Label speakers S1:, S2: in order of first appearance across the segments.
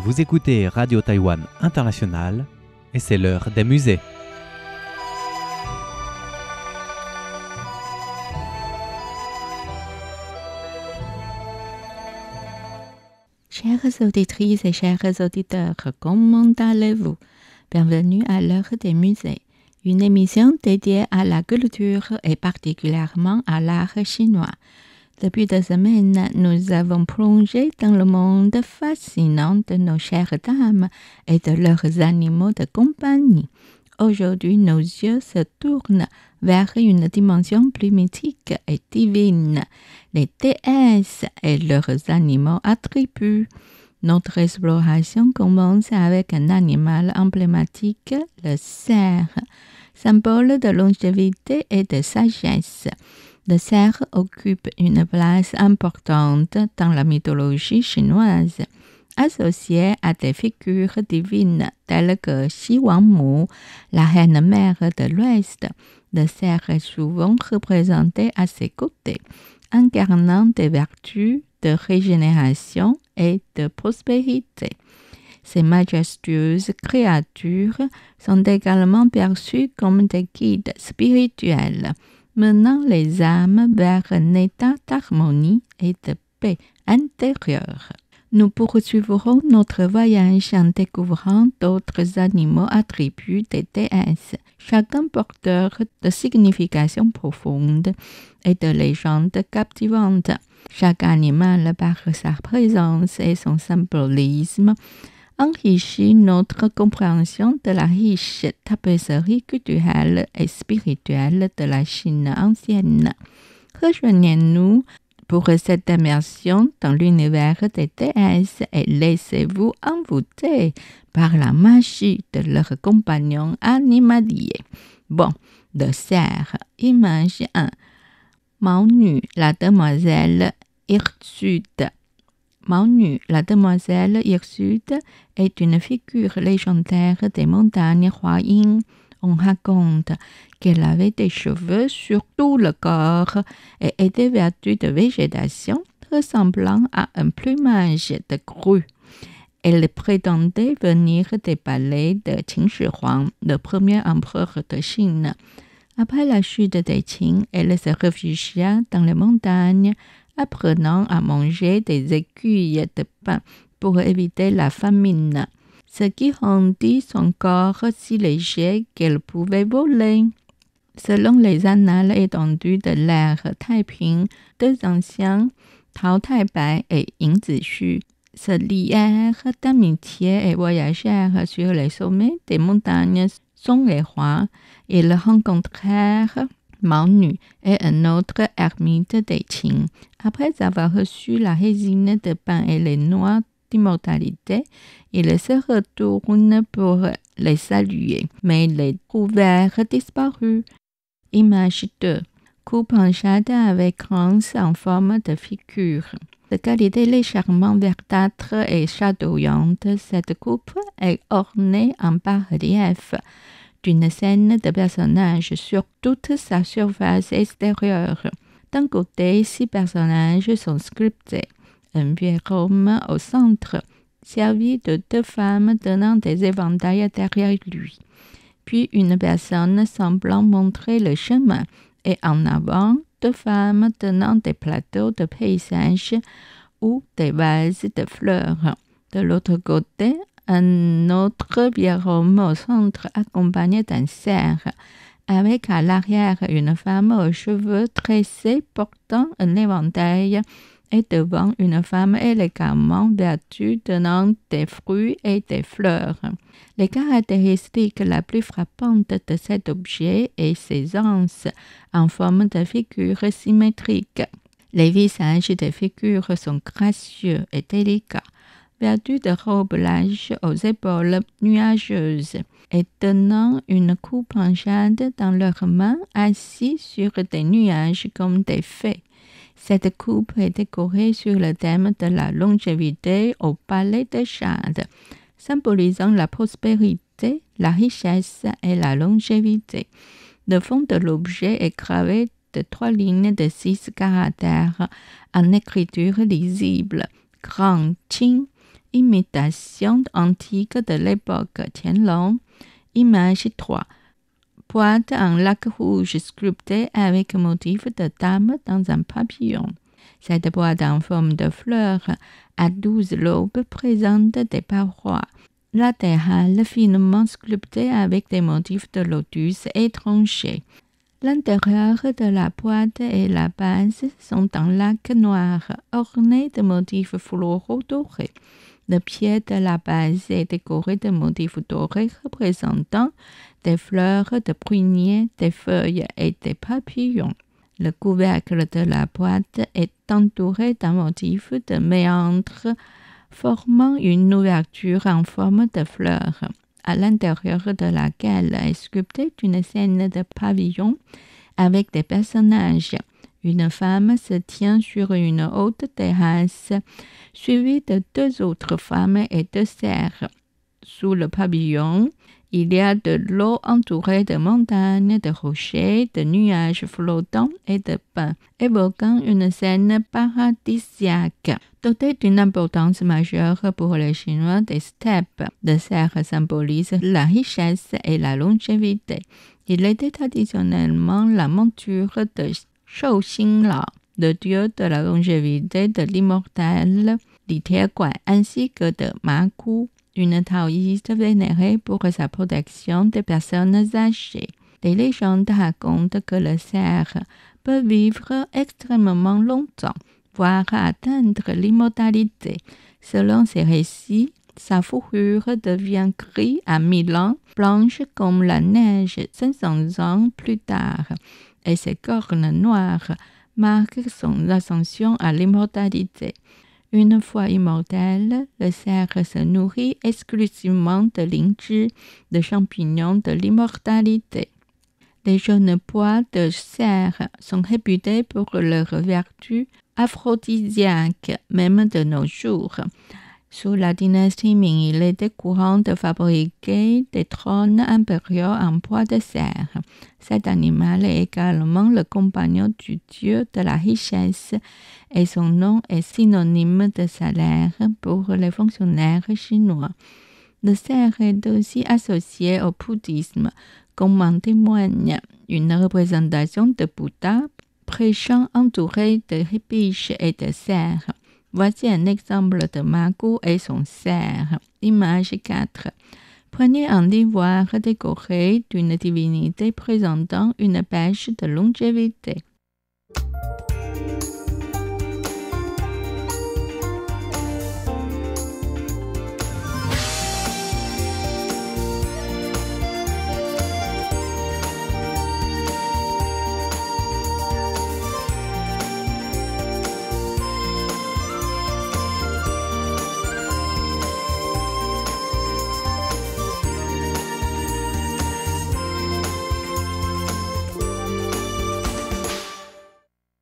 S1: Vous écoutez Radio Taïwan International et c'est l'heure des musées.
S2: Chères auditrices et chers auditeurs, comment allez-vous? Bienvenue à l'heure des musées, une émission dédiée à la culture et particulièrement à l'art chinois. Depuis 2 semaines, nous avons plongé dans le monde fascinant de nos chères dames et de leurs animaux de compagnie. Aujourd'hui, nos yeux se tournent vers une dimension plus mythique et divine, les déesses et leurs animaux attributs. Notre exploration commence avec un animal emblématique, le cerf, symbole de longévité et de sagesse. Le cerf occupe une place importante dans la mythologie chinoise, associé à des figures divines telles que Xi Wangmu, la reine-mère de l'Ouest. Le cerf est souvent représenté à ses côtés, incarnant des vertus de régénération et de prospérité. Ces majestueuses créatures sont également perçues comme des guides spirituels, menant les âmes vers un état d'harmonie et de paix intérieure. Nous poursuivrons notre voyage en découvrant d'autres animaux attributs des déesses, chacun porteur de signification profonde et de légendes captivantes. Chaque animal, par sa présence et son symbolisme, enrichit notre compréhension de la riche tapisserie culturelle et spirituelle de la Chine ancienne. Rejoignez-nous pour cette immersion dans l'univers des déesses et laissez-vous envoûter par la magie de leurs compagnons animaliers. Bon, le cerf, image 1. Mao Nu, la demoiselle hirsute. Mao Nu, la demoiselle hirsute, est une figure légendaire des montagnes Huayin. On raconte qu'elle avait des cheveux sur tout le corps et était vêtue de végétation ressemblant à un plumage de grue. Elle prétendait venir des palais de Qin Shi Huang, le premier empereur de Chine. Après la chute des Qing, elle se réfugia dans les montagnes, apprenant à manger des aiguilles de pain pour éviter la famine, ce qui rendit son corps si léger qu'elle pouvait voler. Selon les annales étendues de l'ère Taiping, 2 anciens, Tao Taibai et Yin Zixu, se lièrent d'amitié et voyagèrent sur les sommets des montagnes Song et Hua. Ils rencontrèrent Mao Nu et un autre ermite des Qing. Après avoir reçu la résine de pain et les noix d'immortalité, ils se retournent pour les saluer, mais les trouvèrent disparus. Image 2. Coupe en jade avec crans en forme de figure. De qualité légèrement verdâtre et chatoyante, cette coupe est ornée en bas-relief d'une scène de personnages sur toute sa surface extérieure. D'un côté, 6 personnages sont sculptés. Un vieux homme au centre, servi de 2 femmes tenant des éventails derrière lui. Puis une personne semblant montrer le chemin, et en avant, 2 femmes tenant des plateaux de paysages ou des vases de fleurs. De l'autre côté, un autre vieux homme au centre accompagné d'un cerf, avec à l'arrière une femme aux cheveux tressés portant un éventail et devant une femme élégamment vêtue tenant des fruits et des fleurs. Les caractéristiques la plus frappantes de cet objet est ses anses en forme de figures symétriques. Les visages des figures sont gracieux et délicats, vêtus de robes larges aux épaules nuageuses et tenant une coupe en jade dans leurs mains, assis sur des nuages comme des fées. Cette coupe est décorée sur le thème de la longévité au palais de jade, symbolisant la prospérité, la richesse et la longévité. Le fond de l'objet est gravé de 3 lignes de 6 caractères en écriture lisible, grand Qing, imitation antique de l'époque Qianlong. Image 3. Boîte en lac rouge sculptée avec motif de dame dans un papillon. Cette boîte en forme de fleur à 12 lobes présente des parois latérales finement sculptées avec des motifs de lotus étrangers. L'intérieur de la boîte et la base sont en lac noir ornés de motifs floraux dorés. Le pied de la base est décoré de motifs dorés représentant des fleurs de prunier, des feuilles et des papillons. Le couvercle de la boîte est entouré d'un motif de méandre formant une ouverture en forme de fleur, à l'intérieur de laquelle est sculptée une scène de pavillon avec des personnages. Une femme se tient sur une haute terrasse, suivie de 2 autres femmes et 2 cerfs. Sous le pavillon, il y a de l'eau entourée de montagnes, de rochers, de nuages flottants et de pins, évoquant une scène paradisiaque. Doté d'une importance majeure pour les Chinois des steppes, le cerf symbolise la richesse et la longévité. Il était traditionnellement la monture de Shou Xinglao, le dieu de la longévité de l'immortel Li Tieguai, ainsi que de Ma Gu, une taoïste vénérée pour sa protection des personnes âgées. Les légendes racontent que le cerf peut vivre extrêmement longtemps, voire atteindre l'immortalité. Selon ces récits, sa fourrure devient grise à 1000 ans, blanche comme la neige 500 ans plus tard, et ses cornes noires marquent son ascension à l'immortalité. Une fois immortel, le cerf se nourrit exclusivement de lingzhi, de champignons de l'immortalité. Les jeunes pois de cerf sont réputés pour leur vertu aphrodisiaque, même de nos jours. Sous la dynastie Ming, il était courant de fabriquer des trônes impériaux en bois de cerf. Cet animal est également le compagnon du dieu de la richesse et son nom est synonyme de salaire pour les fonctionnaires chinois. Le cerf est aussi associé au bouddhisme, comme en témoigne une représentation de Bouddha prêchant entouré de biches et de cerfs. Voici un exemple de Ma Gu et son cerf. Image 4. Poignée en ivoire décorée d'une divinité présentant une bêche de longévité.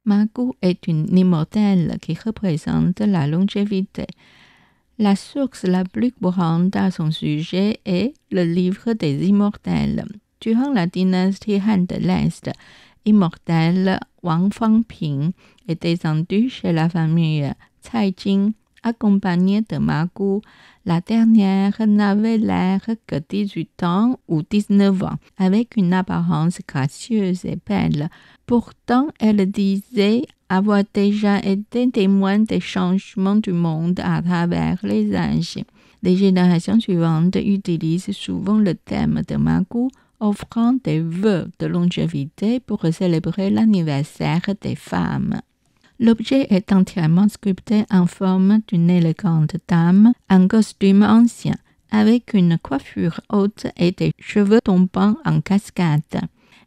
S2: Ma Gu est une immortelle qui représente la longévité. La source la plus courante à son sujet est le livre des immortels. Durant la dynastie Han de l'Est, immortel Wang Fangping est descendu chez la famille Cai Jing, accompagnée de Ma Gu. La dernière n'avait l'air que 18 ans ou 19 ans, avec une apparence gracieuse et belle. Pourtant, elle disait avoir déjà été témoin des changements du monde à travers les âges. Les générations suivantes utilisent souvent le thème de Ma Gu, offrant des vœux de longévité pour célébrer l'anniversaire des femmes. L'objet est entièrement sculpté en forme d'une élégante dame en costume ancien, avec une coiffure haute et des cheveux tombant en cascade.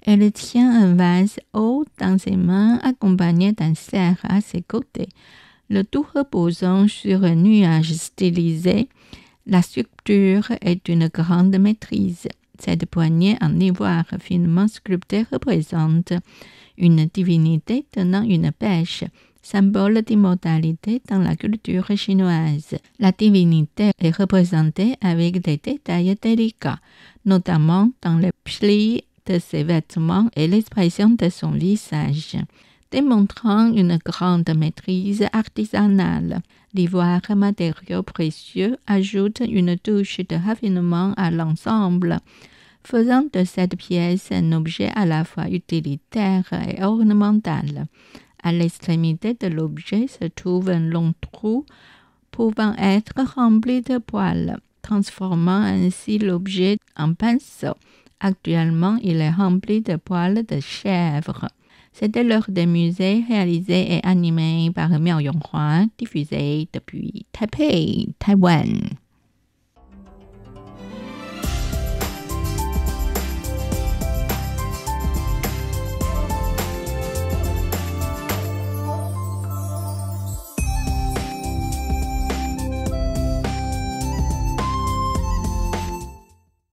S2: Elle tient un vase haut dans ses mains, accompagné d'un cerf à ses côtés. Le tout reposant sur un nuage stylisé, la sculpture est d'une grande maîtrise. Cette poignée en ivoire finement sculptée représente une divinité tenant une pêche, symbole d'immortalité dans la culture chinoise. La divinité est représentée avec des détails délicats, notamment dans les plis de ses vêtements et l'expression de son visage. démontrant une grande maîtrise artisanale. L'ivoire, matériau précieux, ajoute une touche de raffinement à l'ensemble, faisant de cette pièce un objet à la fois utilitaire et ornemental. À l'extrémité de l'objet se trouve un long trou pouvant être rempli de poils, transformant ainsi l'objet en pinceau. Actuellement, il est rempli de poils de chèvre. C'était l'heure des musées réalisé et animé par Miao Yonghua, diffusé depuis Taipei, Taïwan.